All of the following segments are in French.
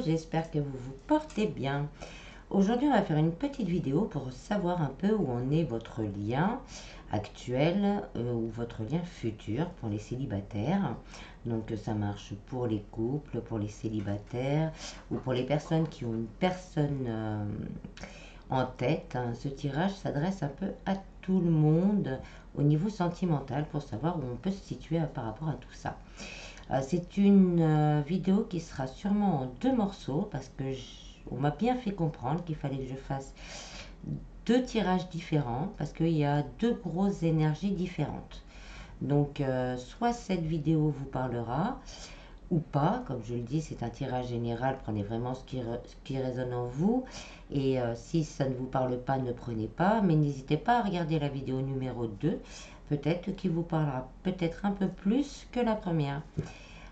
j'espère que vous vous portez bien. Aujourd'hui, on va faire une petite vidéo pour savoir un peu où en est votre lien actuel ou votre lien futur pour les célibataires. Donc ça marche pour les couples, pour les célibataires ou pour les personnes qui ont une personne en tête. Ce tirage s'adresse un peu à tout le monde au niveau sentimental pour savoir où on peut se situer par rapport à tout ça. C'est une vidéo qui sera sûrement en 2 morceaux parce que on m'a bien fait comprendre qu'il fallait que je fasse 2 tirages différents parce qu'il y a 2 grosses énergies différentes. Donc soit cette vidéo vous parlera ou pas, comme je le dis, c'est un tirage général, prenez vraiment ce qui résonne en vous, et si ça ne vous parle pas, ne prenez pas, mais n'hésitez pas à regarder la vidéo numéro 2, peut-être qui vous parlera peut-être un peu plus que la première.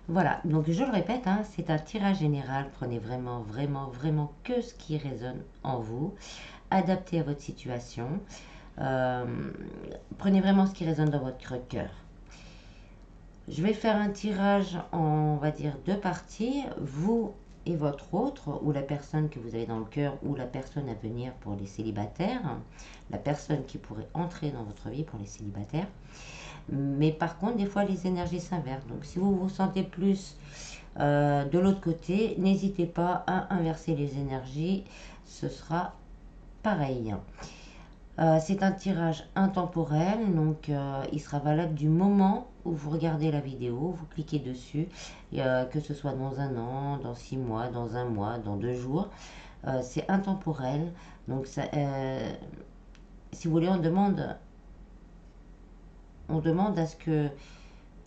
Voilà, donc je le répète, c'est un tirage général, prenez vraiment, vraiment, vraiment que ce qui résonne en vous, adapté à votre situation, prenez vraiment ce qui résonne dans votre cœur. Je vais faire un tirage en, on va dire, 2 parties, vous et votre autre, ou la personne que vous avez dans le cœur, ou la personne à venir pour les célibataires, la personne qui pourrait entrer dans votre vie pour les célibataires. Mais par contre, des fois, les énergies s'inversent. Donc, si vous vous sentez plus de l'autre côté, n'hésitez pas à inverser les énergies. Ce sera pareil. C'est un tirage intemporel, donc il sera valable du moment où vous regardez la vidéo, vous cliquez dessus, que ce soit dans 1 an, dans 6 mois, dans 1 mois, dans 2 jours. C'est intemporel, donc ça, si vous voulez, on demande à ce que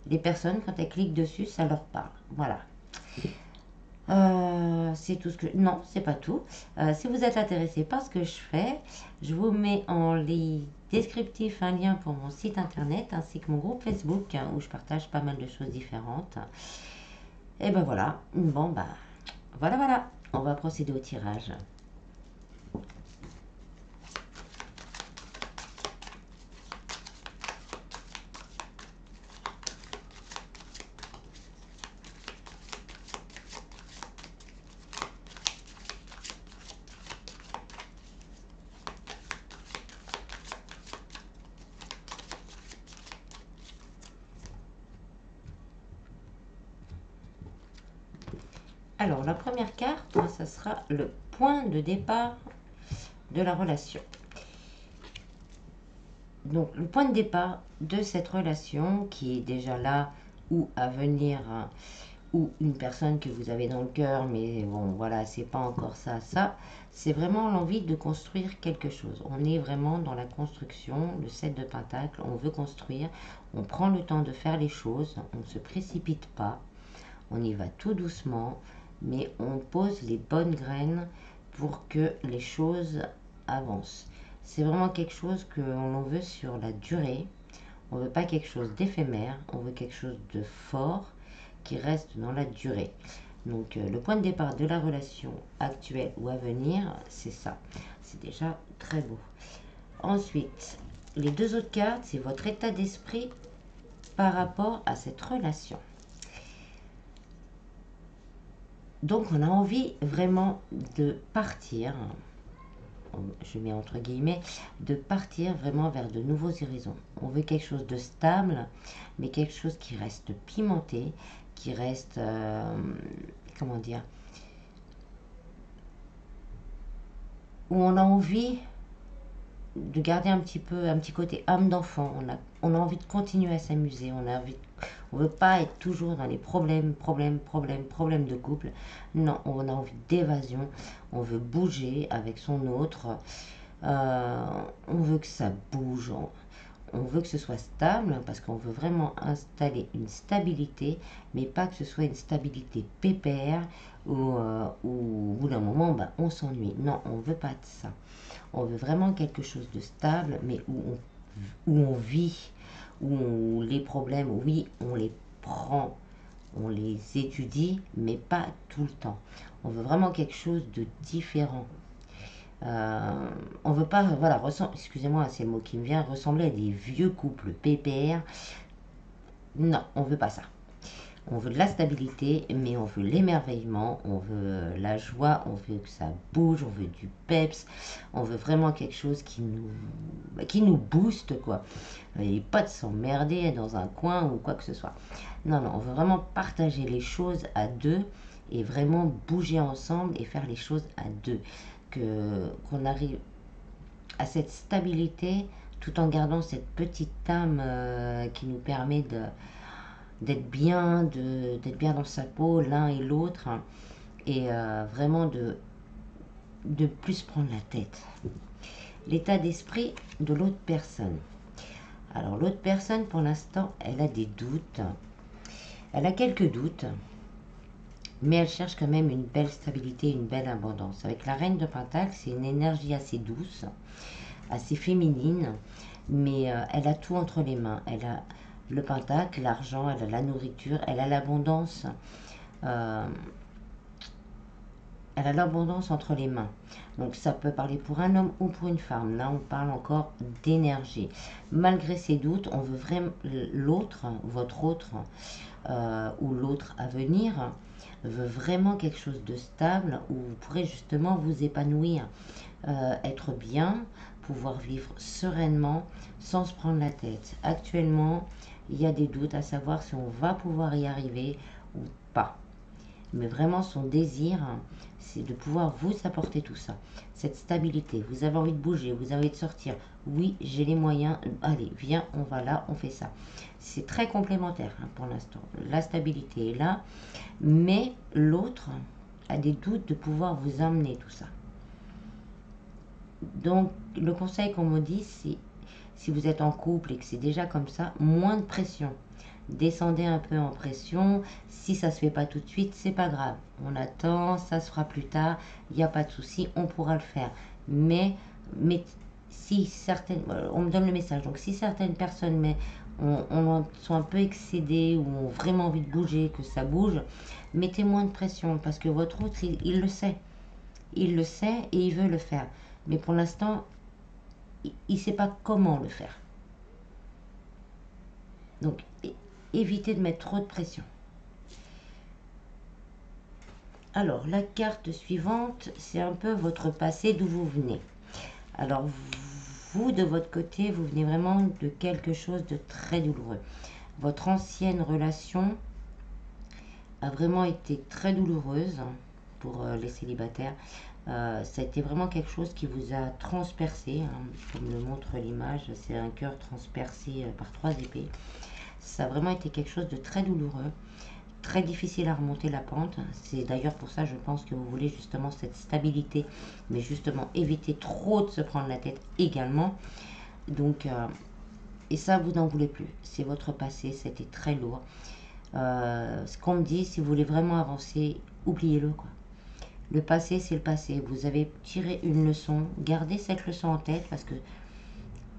les personnes, quand elles cliquent dessus, ça leur parle. Voilà. C'est tout ce que... Non, c'est pas tout. Si vous êtes intéressé par ce que je fais, je vous mets en lien descriptif un lien pour mon site internet ainsi que mon groupe Facebook où je partage pas mal de choses différentes. Et ben voilà. Bon, bah voilà. On va procéder au tirage. Alors, la première carte, ça sera le point de départ de la relation. Donc, le point de départ de cette relation qui est déjà là ou à venir, ou une personne que vous avez dans le cœur, mais bon, voilà, c'est pas encore ça, c'est vraiment l'envie de construire quelque chose. On est vraiment dans la construction, le 7 de Pentacle, on veut construire, on prend le temps de faire les choses, on ne se précipite pas, on y va tout doucement, mais on pose les bonnes graines pour que les choses avancent. C'est vraiment quelque chose que l'on veut sur la durée. On ne veut pas quelque chose d'éphémère, on veut quelque chose de fort qui reste dans la durée. Donc le point de départ de la relation actuelle ou à venir, c'est ça. C'est déjà très beau. Ensuite, les 2 autres cartes, c'est votre état d'esprit par rapport à cette relation. Donc on a envie vraiment de partir, je mets entre guillemets, de partir vraiment vers de nouveaux horizons. On veut quelque chose de stable, mais quelque chose qui reste pimenté, qui reste, comment dire, où on a envie de garder un petit côté âme d'enfant. On a envie de continuer à s'amuser. On veut pas être toujours dans les problèmes de couple. Non, on a envie d'évasion. On veut bouger avec son autre. On veut que ça bouge. On veut que ce soit stable parce qu'on veut vraiment installer une stabilité, mais pas que ce soit une stabilité pépère où au bout d'un moment, on s'ennuie. Non, on veut pas de ça. On veut vraiment quelque chose de stable, mais où on vit, où les problèmes, oui, on les prend, on les étudie, mais pas tout le temps. On veut vraiment quelque chose de différent. On veut pas, voilà, excusez-moi, c'est le mot qui me vient, ressembler à des vieux couples pépères. Non, on veut pas ça. On veut de la stabilité, mais on veut l'émerveillement, on veut la joie, on veut que ça bouge, on veut du peps, on veut vraiment quelque chose qui nous booste, quoi. Et pas de s'emmerder dans un coin ou quoi que ce soit. Non, non, on veut vraiment partager les choses à deux et vraiment bouger ensemble et faire les choses à deux. Qu'on arrive à cette stabilité tout en gardant cette petite âme qui nous permet d'être bien, d'être bien dans sa peau l'un et l'autre, hein, et vraiment de plus prendre la tête. L'état d'esprit de l'autre personne. Alors l'autre personne pour l'instant elle a des doutes, elle a quelques doutes, mais elle cherche quand même une belle stabilité, une belle abondance. Avec la reine de Pentacle, c'est une énergie assez douce, assez féminine, mais elle a tout entre les mains. Elle a le pentacle, l'argent, elle a la nourriture, elle a l'abondance. Elle a l'abondance entre les mains. Donc ça peut parler pour un homme ou pour une femme. Là, on parle encore d'énergie. Malgré ses doutes, on veut vraiment l'autre, votre autre, ou l'autre à venir, veut vraiment quelque chose de stable où vous pourrez justement vous épanouir, être bien, pouvoir vivre sereinement sans se prendre la tête. Actuellement, il y a des doutes à savoir si on va pouvoir y arriver ou pas. Mais vraiment, son désir, c'est de pouvoir vous apporter tout ça. Cette stabilité, vous avez envie de bouger, vous avez envie de sortir. Oui, j'ai les moyens. Allez, viens, on va là, on fait ça. C'est très complémentaire hein, pour l'instant. La stabilité est là, mais l'autre a des doutes de pouvoir vous amener tout ça. Donc, le conseil qu'on me dit, c'est si vous êtes en couple et que c'est déjà comme ça, moins de pression. Descendez un peu en pression. Si ça se fait pas tout de suite, c'est pas grave. On attend, ça se fera plus tard. Il n'y a pas de souci, on pourra le faire. Mais si certaines, on me donne le message. Donc si certaines personnes sont un peu excédées ou ont vraiment envie de bouger, que ça bouge, mettez moins de pression parce que votre autre, il le sait. Il le sait et il veut le faire. Mais pour l'instant, il ne sait pas comment le faire. Donc, évitez de mettre trop de pression. Alors, la carte suivante, c'est un peu votre passé, d'où vous venez. Alors, vous, de votre côté, vous venez vraiment de quelque chose de très douloureux. Votre ancienne relation a vraiment été très douloureuse pour les célibataires. Ça a été vraiment quelque chose qui vous a transpercé, hein, comme le montre l'image, c'est un cœur transpercé par 3 épées. Ça a vraiment été quelque chose de très douloureux, très difficile à remonter la pente. C'est d'ailleurs pour ça, je pense que vous voulez justement cette stabilité, mais justement éviter trop de se prendre la tête également. Donc, et ça, vous n'en voulez plus. C'est votre passé, c'était très lourd. Ce qu'on me dit, si vous voulez vraiment avancer, oubliez-le, quoi. Le passé, c'est le passé. Vous avez tiré une leçon. Gardez cette leçon en tête parce que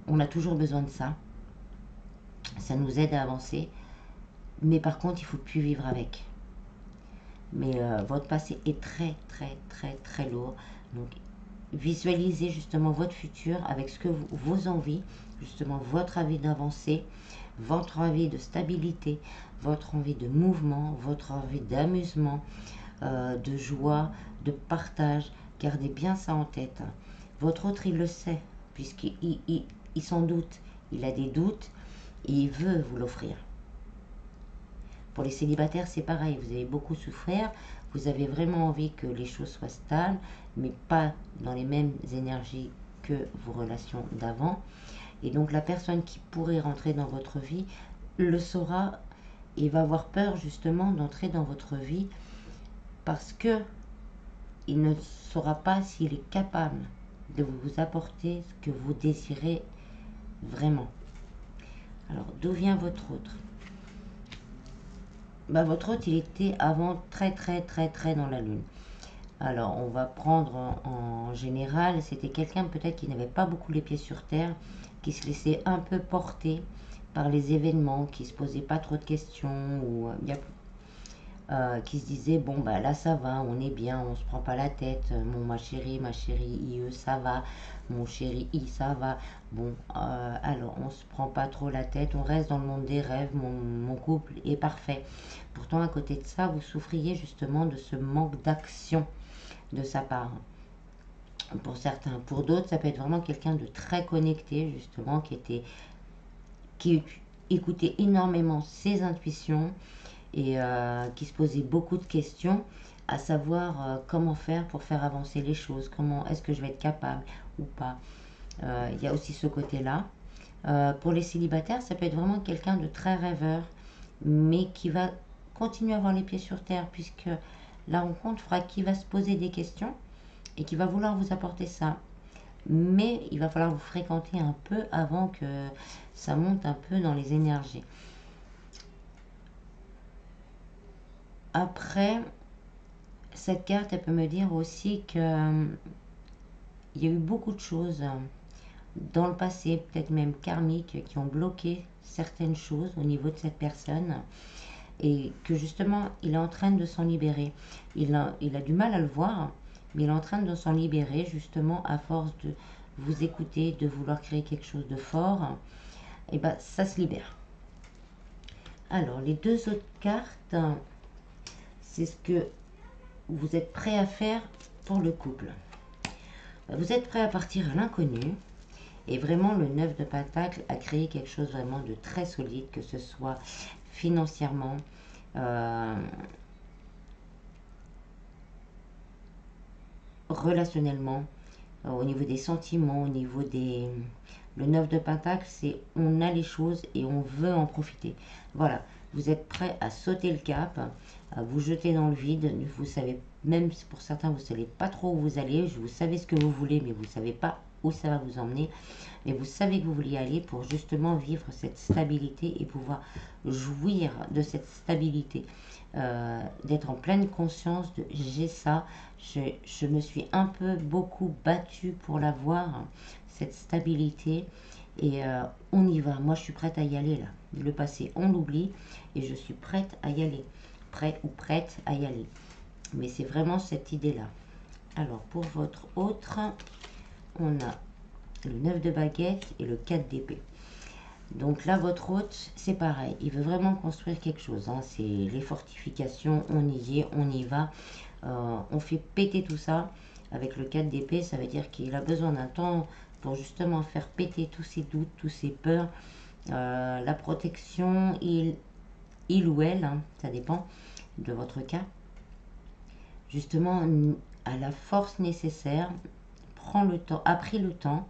on a toujours besoin de ça. Ça nous aide à avancer. Mais par contre, il ne faut plus vivre avec. Mais votre passé est très, très, très, très lourd. Donc, visualisez justement votre futur avec ce que vos envies, justement votre envie d'avancer, votre envie de stabilité, votre envie de mouvement, votre envie d'amusement, de joie, de partage. Gardez bien ça en tête. Votre autre, il le sait, puisqu'il s'en doute. Il a des doutes et il veut vous l'offrir. Pour les célibataires, c'est pareil. Vous avez beaucoup souffert. Vous avez vraiment envie que les choses soient stables, mais pas dans les mêmes énergies que vos relations d'avant. Et donc, la personne qui pourrait rentrer dans votre vie le saura et va avoir peur justement d'entrer dans votre vie parce que il ne saura pas s'il est capable de vous apporter ce que vous désirez vraiment. Alors, d'où vient votre autre? Votre autre, il était avant très très très très dans la lune. Alors, on va prendre en général, c'était quelqu'un peut-être qui n'avait pas beaucoup les pieds sur terre, qui se laissait un peu porter par les événements, qui se posait pas trop de questions, ou qui se disaient, bon bah là ça va, on est bien, on se prend pas la tête, ma chérie, ça va, mon chéri, ça va, bon, alors on se prend pas trop la tête, on reste dans le monde des rêves, mon couple est parfait. Pourtant à côté de ça, vous souffriez justement de ce manque d'action de sa part. Pour certains, pour d'autres, ça peut être vraiment quelqu'un de très connecté, justement, qui écoutait énormément ses intuitions et qui se posait beaucoup de questions, à savoir comment faire pour faire avancer les choses, comment est-ce que je vais être capable ou pas. Il y a aussi ce côté-là. Pour les célibataires, ça peut être vraiment quelqu'un de très rêveur, mais qui va continuer à avoir les pieds sur terre, puisque la rencontre fera qu'il va se poser des questions et qui va vouloir vous apporter ça. Mais il va falloir vous fréquenter un peu avant que ça monte un peu dans les énergies. Après, cette carte, elle peut me dire aussi que il y a eu beaucoup de choses dans le passé, peut-être même karmiques, qui ont bloqué certaines choses au niveau de cette personne et que justement, il est en train de s'en libérer. Il a du mal à le voir, mais il est en train de s'en libérer justement à force de vous écouter, de vouloir créer quelque chose de fort. Et ben, ça se libère. Alors, les deux autres cartes, c'est ce que vous êtes prêt à faire pour le couple. Vous êtes prêt à partir à l'inconnu. Et vraiment, le 9 de Pentacle a créé quelque chose vraiment de très solide, que ce soit financièrement, relationnellement, au niveau des sentiments, au niveau des... Le 9 de Pentacle, c'est on a les choses et on veut en profiter. Voilà, vous êtes prêt à sauter le cap, à vous jeter dans le vide. Vous savez, même si pour certains, vous ne savez pas trop où vous allez. Vous savez ce que vous voulez, mais vous ne savez pas où ça va vous emmener. Mais vous savez que vous voulez y aller pour justement vivre cette stabilité et pouvoir jouir de cette stabilité. D'être en pleine conscience de j'ai ça, je me suis un peu beaucoup battue pour l'avoir, cette stabilité, et on y va. Moi je suis prête à y aller là. Le passé on l'oublie et je suis prête à y aller, prête ou prête à y aller. Mais c'est vraiment cette idée là. Alors pour votre autre, on a le 9 de baguette et le 4 d'épée. Donc là, votre hôte, c'est pareil. Il veut vraiment construire quelque chose. Hein. C'est les fortifications, on y est, on y va. On fait péter tout ça. Avec le 4 d'épée, ça veut dire qu'il a besoin d'un temps pour justement faire péter tous ses doutes, tous ses peurs. La protection, il ou elle, hein, ça dépend de votre cas. Justement, à la force nécessaire, prend le temps, a pris le temps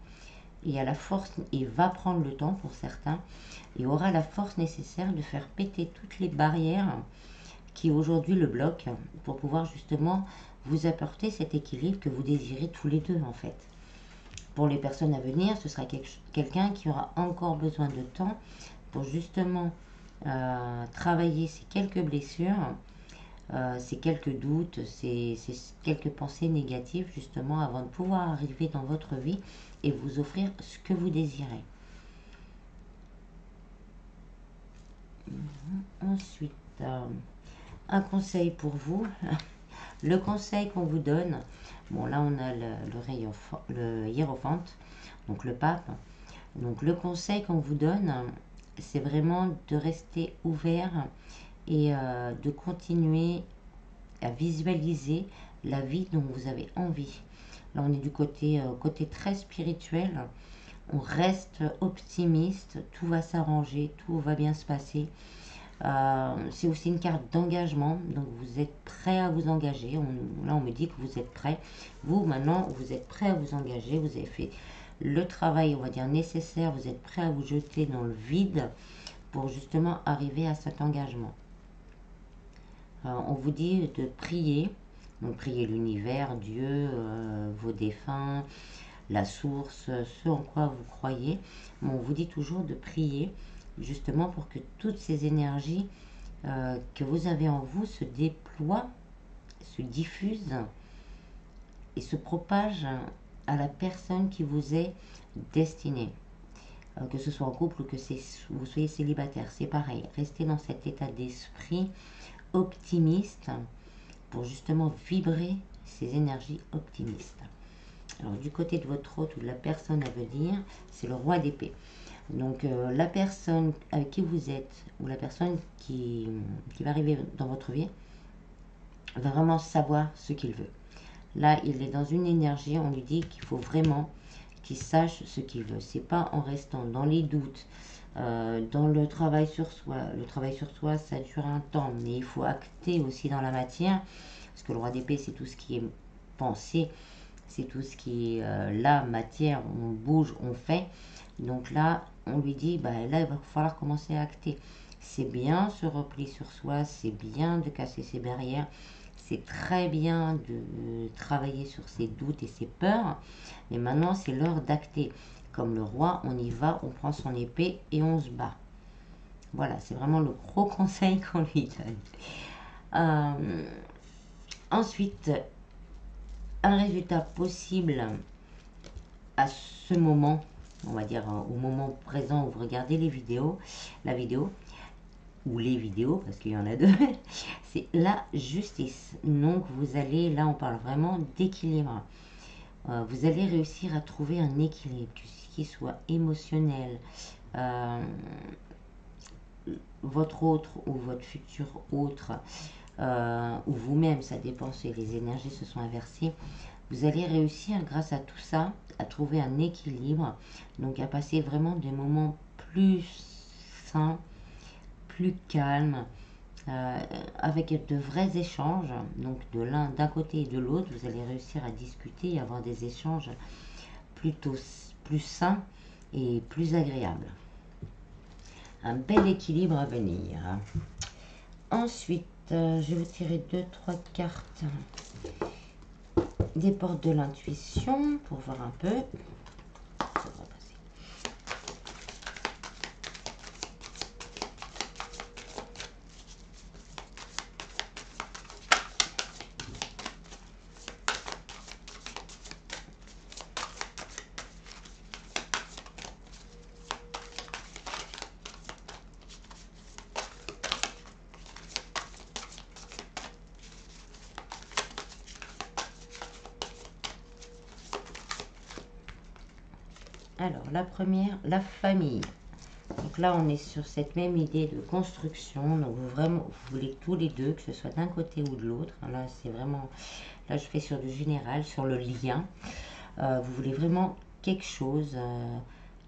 et à la force et va prendre le temps pour certains et aura la force nécessaire de faire péter toutes les barrières qui aujourd'hui le bloquent pour pouvoir justement vous apporter cet équilibre que vous désirez tous les deux en fait. Pour les personnes à venir, ce sera quelqu'un qui aura encore besoin de temps pour justement travailler ces quelques blessures, ces quelques doutes, ces quelques pensées négatives justement avant de pouvoir arriver dans votre vie et vous offrir ce que vous désirez. Ensuite, un conseil pour vous. Le conseil qu'on vous donne, bon là on a le hiérophante, donc le pape. Donc le conseil qu'on vous donne, c'est vraiment de rester ouvert et de continuer à visualiser la vie dont vous avez envie. Là on est du côté très spirituel. On reste optimiste, tout va s'arranger, tout va bien se passer. C'est aussi une carte d'engagement, donc vous êtes prêt à vous engager. Là, on me dit que vous êtes prêt. Vous, maintenant, vous êtes prêt à vous engager. Vous avez fait le travail, on va dire, nécessaire. Vous êtes prêt à vous jeter dans le vide pour justement arriver à cet engagement. On vous dit de prier. Donc, prier l'univers, Dieu, vos défunts, la source, ce en quoi vous croyez. Mais on vous dit toujours de prier justement pour que toutes ces énergies que vous avez en vous se déploient, se diffusent et se propagent à la personne qui vous est destinée. Que ce soit en couple ou que vous soyez célibataire, c'est pareil. Restez dans cet état d'esprit optimiste pour justement vibrer ces énergies optimistes. Alors du côté de votre hôte ou de la personne à venir, c'est le roi d'épée. Donc la personne avec qui vous êtes ou la personne qui va arriver dans votre vie va vraiment savoir ce qu'il veut. Là, il est dans une énergie, on lui dit qu'il faut vraiment qu'il sache ce qu'il veut. C'est pas en restant dans les doutes, dans le travail sur soi. Le travail sur soi, ça dure un temps, mais il faut acter aussi dans la matière, parce que le roi d'épée, c'est tout ce qui est pensée, c'est tout ce qui est la matière, on bouge, on fait. Donc là, on lui dit, bah, là, il va falloir commencer à acter. C'est bien ce repli sur soi, c'est bien de casser ses barrières, c'est très bien de travailler sur ses doutes et ses peurs, mais maintenant, c'est l'heure d'acter. Comme le roi, on y va, on prend son épée et on se bat. Voilà, c'est vraiment le gros conseil qu'on lui donne. Ensuite, un résultat possible à ce moment, on va dire au moment présent où vous regardez les vidéos, la vidéo, ou les vidéos, parce qu'il y en a deux, c'est la justice. Donc vous allez, là on parle vraiment d'équilibre. Vous allez réussir à trouver un équilibre, qui soit émotionnel. Votre autre ou votre futur autre, ou vous-même, ça dépend si les énergies se sont inversées. Vous allez réussir grâce à tout ça à trouver un équilibre, donc à passer vraiment des moments plus sains, plus calmes, avec de vrais échanges. Donc d'un côté et de l'autre, vous allez réussir à discuter et avoir des échanges plutôt plus sains et plus agréables. Un bel équilibre à venir. Ensuite, je vais vous tirer 2-3 cartes des portes de l'intuition pour voir un peu. Alors, la première, la famille. Donc là, on est sur cette même idée de construction. Donc, vous voulez tous les deux, que ce soit d'un côté ou de l'autre. Là, c'est vraiment... Là, je fais sur du général, sur le lien. Vous voulez vraiment quelque chose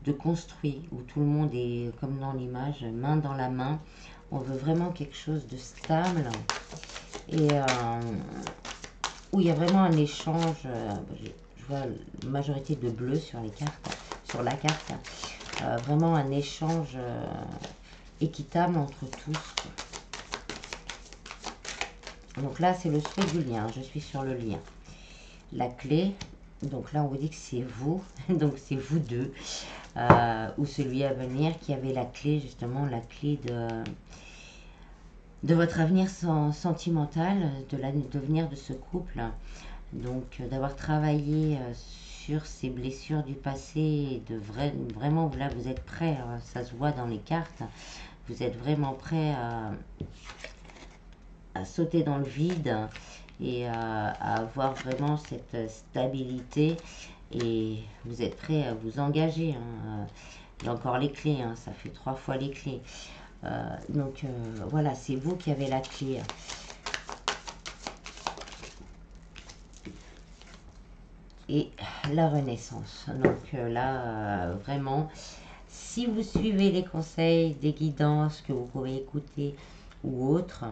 de construit, où tout le monde est, comme dans l'image, main dans la main. On veut vraiment quelque chose de stable. Et où il y a vraiment un échange. Je vois la majorité de bleu sur les cartes. Sur la carte, vraiment un échange équitable entre tous. Donc là, c'est le souhait du lien. Je suis sur le lien. La clé, donc là, on vous dit que c'est vous, donc c'est vous deux, ou celui à venir qui avait la clé, justement, la clé de votre avenir sentimental, de l'avenir de ce couple. Donc, d'avoir travaillé sur ces blessures du passé, et de vraiment, là, vous êtes prêt, ça se voit dans les cartes, vous êtes vraiment prêt à sauter dans le vide et à avoir vraiment cette stabilité, et vous êtes prêt à vous engager. Il y a encore les clés, ça fait 3 fois les clés. Donc, voilà, c'est vous qui avez la clé. Et la renaissance. Donc là, vraiment, si vous suivez les conseils, des guidances que vous pouvez écouter ou autres,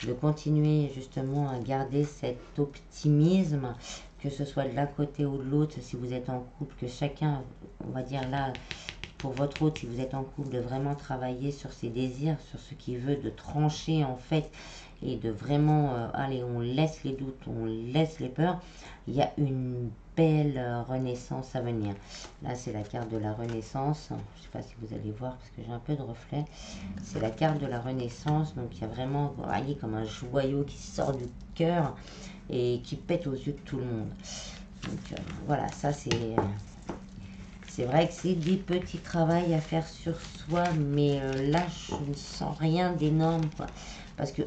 de continuer justement à garder cet optimisme, que ce soit de l'un côté ou de l'autre, si vous êtes en couple, que chacun, on va dire là, pour votre autre, si vous êtes en couple, de vraiment travailler sur ses désirs, sur ce qu'il veut, de trancher en fait, et de vraiment, allez, on laisse les doutes, on laisse les peurs. Il y a une belle renaissance à venir. Là, c'est la carte de la renaissance. Je ne sais pas si vous allez voir parce que j'ai un peu de reflet. C'est la carte de la renaissance. Donc, il y a vraiment, vous voyez, comme un joyau qui sort du cœur et qui pète aux yeux de tout le monde. Donc, voilà, ça, c'est vrai que c'est des petits travails à faire sur soi, mais là, je ne sens rien d'énorme, quoi. Parce que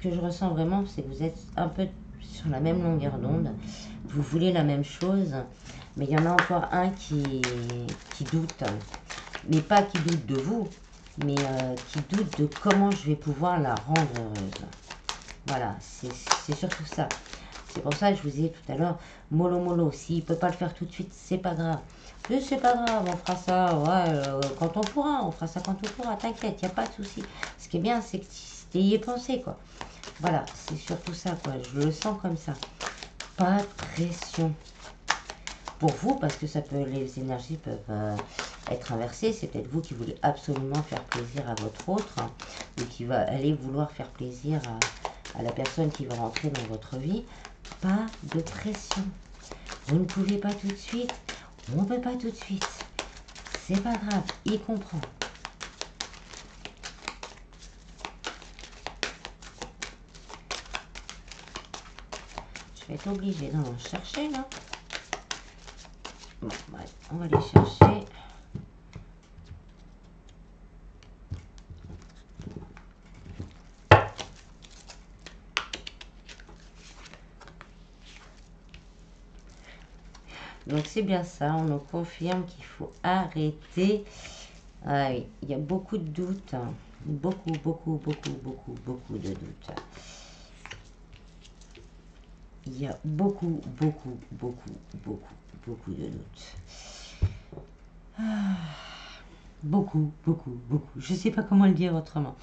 que je ressens vraiment, c'est que vous êtes un peu sur la même longueur d'onde. Vous voulez la même chose, mais il y en a encore un qui doute. Mais pas qui doute de vous, mais qui doute de comment je vais pouvoir la rendre heureuse. Voilà, c'est surtout ça. C'est pour ça que je vous ai dit tout à l'heure, mollo mollo, s'il ne peut pas le faire tout de suite, c'est pas grave. C'est pas grave, on fera ça ouais, quand on pourra, on fera ça quand on pourra, t'inquiète, il n'y a pas de souci. Ce qui est bien, c'est que tu y aies pensé, quoi. Voilà, c'est surtout ça, quoi. Je le sens comme ça. Pas de pression. Pour vous, parce que ça peut, les énergies peuvent être inversées. C'est peut-être vous qui voulez absolument faire plaisir à votre autre, hein, ou qui va aller vouloir faire plaisir à la personne qui va rentrer dans votre vie. Pas de pression. Vous ne pouvez pas tout de suite. On ne peut pas tout de suite. C'est pas grave, il comprend. Je vais être obligée d'en chercher là. Bon, bref, on va les chercher. Donc c'est bien ça, on nous confirme qu'il faut arrêter. Ah oui, il y a beaucoup de doutes. Hein. Beaucoup de doutes. Il y a beaucoup de doutes. Ah, beaucoup. Je ne sais pas comment le dire autrement.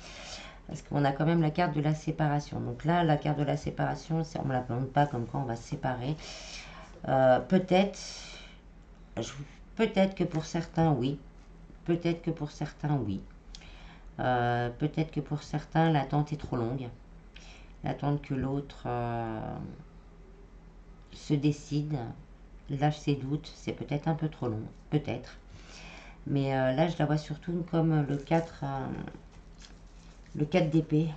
Parce qu'on a quand même la carte de la séparation. Donc là, la carte de la séparation, on ne me la plante pas comme quoi on va se séparer. Peut-être que pour certains, oui. Peut-être que pour certains, oui. Peut-être que pour certains, l'attente est trop longue. L'attente que l'autre se décide, lâche ses doutes, c'est peut-être un peu trop long. Peut-être. Mais là, je la vois surtout comme le 4 d'épée.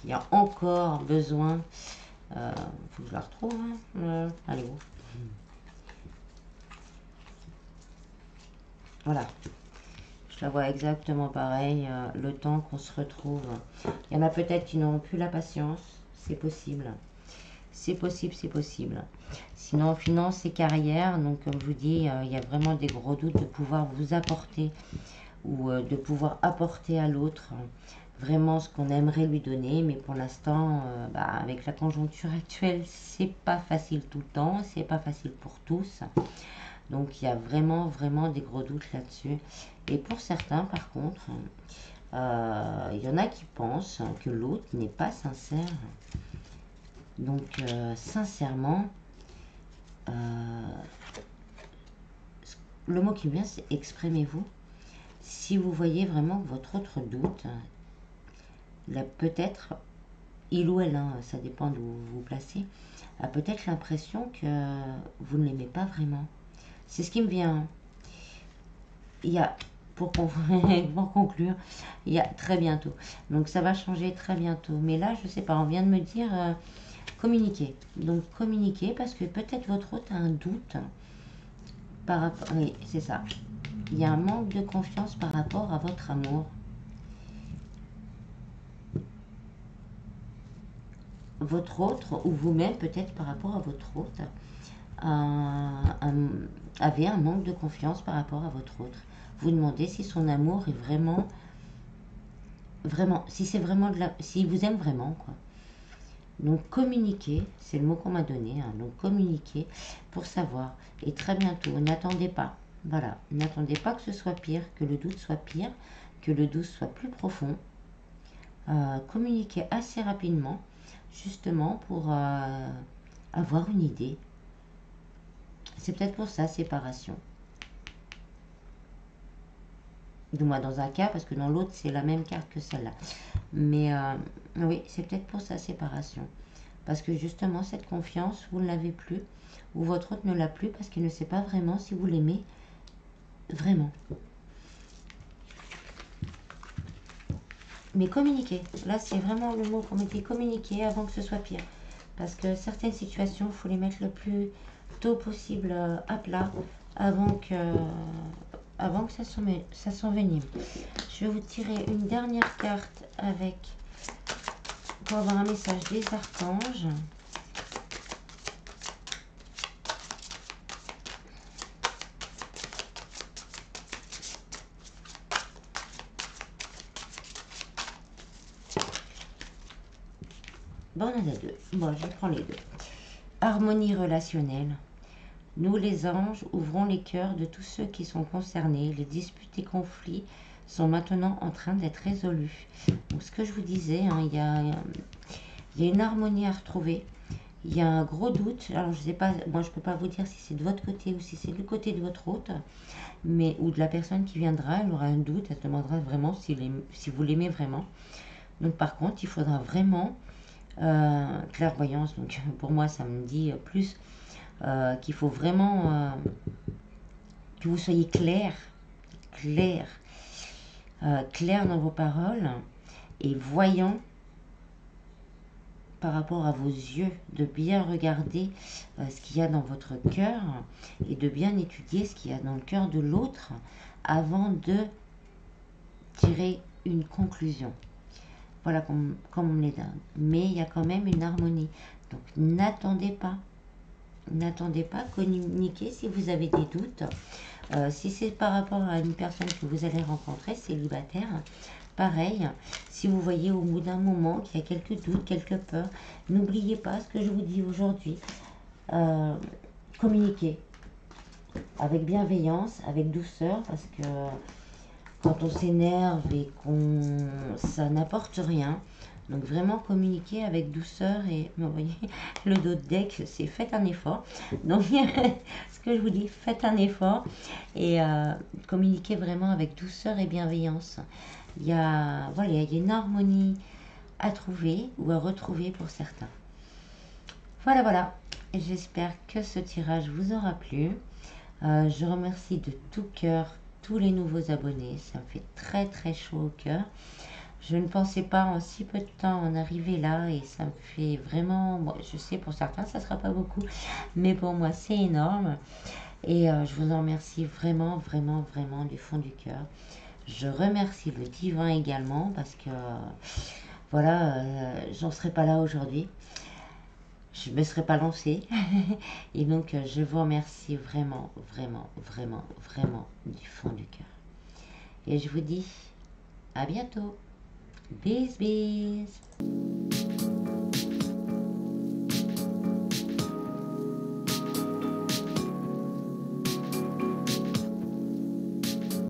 Il y a encore besoin... faut que je la retrouve. Hein. Allez, où? Voilà. Je la vois exactement pareil, le temps qu'on se retrouve. Il y en a peut-être qui n'auront plus la patience, c'est possible. C'est possible. Sinon, finance et carrière, donc comme je vous dis, il y a vraiment des gros doutes de pouvoir vous apporter ou de pouvoir apporter à l'autre vraiment ce qu'on aimerait lui donner. Mais pour l'instant, avec la conjoncture actuelle, c'est pas facile tout le temps, c'est pas facile pour tous. Donc il y a vraiment des gros doutes là-dessus. Et pour certains, par contre, il y en a qui pensent que l'autre n'est pas sincère. Donc sincèrement, le mot qui me vient, c'est exprimez-vous. Si vous voyez vraiment que votre autre doute, là peut-être, il ou elle, hein, ça dépend d'où vous vous placez, a peut-être l'impression que vous ne l'aimez pas vraiment. C'est ce qui me vient. Il y a, pour conclure, il y a très bientôt. Donc ça va changer très bientôt. Mais là, je sais pas, on vient de me dire communiquer. Donc communiquer parce que peut-être votre autre a un doute par rapport... Oui, c'est ça. Il y a un manque de confiance par rapport à votre amour. Votre autre, ou vous-même peut-être par rapport à votre autre, avait un manque de confiance par rapport à votre autre. Vous demandez si son amour est vraiment, si c'est vraiment s'il vous aime vraiment, quoi. Donc communiquer, c'est le mot qu'on m'a donné, hein, donc communiquer pour savoir. Et très bientôt, n'attendez pas, voilà, n'attendez pas que ce soit pire, que le doute soit pire, que le doute soit plus profond. Communiquer assez rapidement, justement pour avoir une idée. C'est peut-être pour ça, séparation. Du moins dans un cas, parce que dans l'autre, c'est la même carte que celle-là. Mais oui, c'est peut-être pour sa séparation. Parce que justement, cette confiance, vous ne l'avez plus, ou votre autre ne l'a plus, parce qu'il ne sait pas vraiment si vous l'aimez vraiment. Mais communiquer, là c'est vraiment le mot qu'on me dit, communiquer avant que ce soit pire. Parce que certaines situations, il faut les mettre le plus tôt possible à plat, avant que ça s'envenime. Je vais vous tirer une dernière carte avec pour avoir un message des archanges. Bon, on en a deux. Bon, je prends les deux. Harmonie relationnelle. Nous, les anges, ouvrons les cœurs de tous ceux qui sont concernés. Les disputes et conflits sont maintenant en train d'être résolus. Donc, ce que je vous disais, hein, il y a une harmonie à retrouver. Il y a un gros doute. Alors, je sais pas, moi, je peux pas vous dire si c'est de votre côté ou si c'est du côté de votre hôte, mais ou de la personne qui viendra. Elle aura un doute. Elle se demandera vraiment si vous l'aimez vraiment. Donc, par contre, il faudra vraiment clairvoyance. Donc, pour moi, ça me dit plus qu'il faut vraiment que vous soyez clair dans vos paroles et voyant par rapport à vos yeux, de bien regarder ce qu'il y a dans votre cœur et de bien étudier ce qu'il y a dans le cœur de l'autre avant de tirer une conclusion. Voilà comme on les donne. Mais il y a quand même une harmonie. Donc n'attendez pas, communiquez si vous avez des doutes. Si c'est par rapport à une personne que vous allez rencontrer, célibataire, pareil, si vous voyez au bout d'un moment qu'il y a quelques doutes, quelques peurs, n'oubliez pas ce que je vous dis aujourd'hui. Communiquez avec bienveillance, avec douceur, parce que quand on s'énerve et ça n'apporte rien. Donc vraiment communiquer avec douceur et vous voyez le dos de deck, c'est faites un effort. Donc ce que je vous dis, faites un effort et communiquez vraiment avec douceur et bienveillance. Il y a une harmonie à trouver ou à retrouver pour certains. Voilà. J'espère que ce tirage vous aura plu. Je remercie de tout cœur tous les nouveaux abonnés. Ça me fait très chaud au cœur. Je ne pensais pas en si peu de temps en arriver là et ça me fait vraiment, bon, je sais pour certains ça ne sera pas beaucoup, mais pour moi c'est énorme et je vous en remercie vraiment du fond du cœur. Je remercie le divin également parce que voilà, j'en serais pas là aujourd'hui, je me serais pas lancée et donc je vous remercie vraiment du fond du cœur et je vous dis à bientôt. Bis.